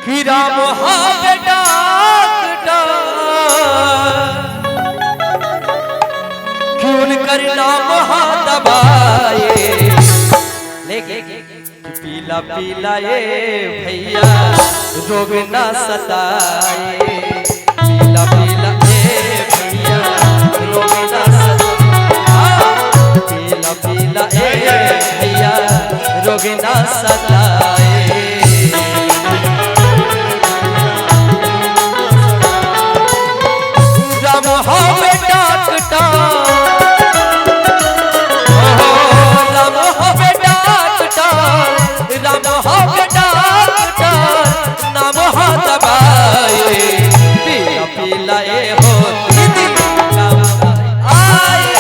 कि राम हावे डॉक्टर क्यों कर नाम हा दबाए लेके पीला पीला ये भैया रोग ना सताए पीला पीला ये भैया रोग ना सताए पीला पीला ये भैया रोग ना सताए राम हावे डॉक्टर राम हावे डॉक्टर राम हावे डॉक्टर नाम हा दबाए पीला पीला ये हो दीदी नाम आए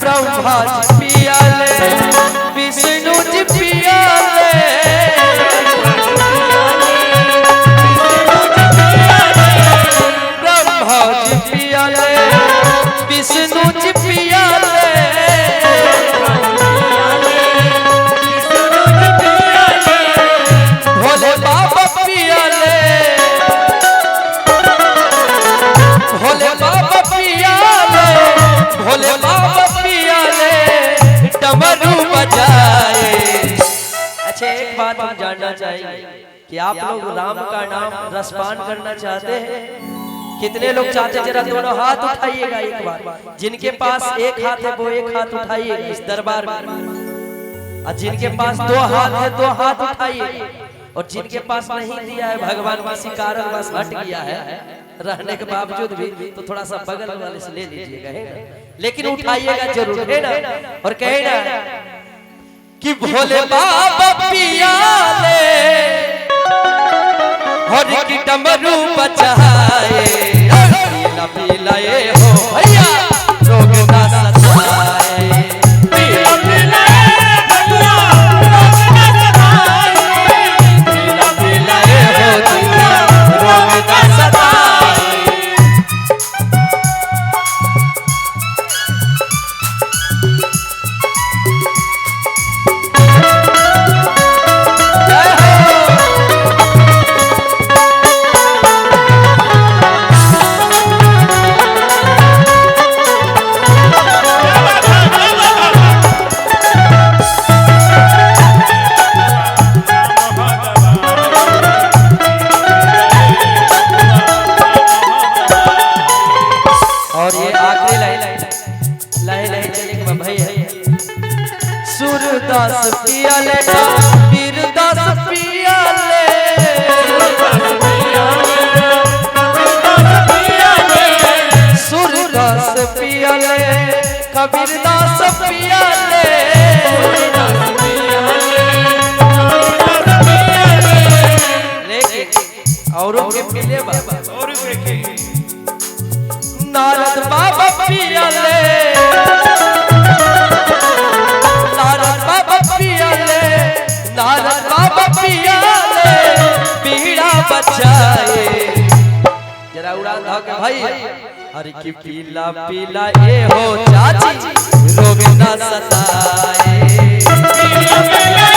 ब्रह्मा जी पियाले विष्णु जी पियाले ब्रह्मा जी पियाले विष्णु जी पियाले भोले बाबा पियाले भोले बाबा पियाले भोले बाबा पियाले डमरू बजाए। अच्छा एक बात हम जानना चाहेंगे कि आप लोग राम का नाम रसपान करना चाहते हैं? कितने लोग चाहते हैं? जरा दोनों हाथ उठाइएगा एक बार। जिनके पास एक हाथ है वो एक हाथ उठाइए इस दरबार में, और जिनके पास दो हाथ है दो हाथ उठाइए, और जिनके पास नहीं दिया है भगवान किसी कारण बस हट गया है रहने के बावजूद भी तो थोड़ा सा बगल वाले से ले लीजिएगा है ना, लेकिन उठाइएगा जरूर है ना, और कहे ना कि भोले बाबा पियाले हर की डमरू बचाए पीला पीला ये हो भैया रोग ना सताए पीला पीला भैया रोग ना सताए पीला पीला ये हो भैया रोग ना सताए। सूरदास पियाले वीरदास पियाले सूरदास पियाले कबीरदास पियाले लेकिन औरों के मिले बाबा और देखे नारद बाबा पियाले नारद बाबा पियाले बीड़ा बजाए जरा उड़ान धा के भाई हर की पीला पीला ये हो चाची रोग ना सताए पीला पीला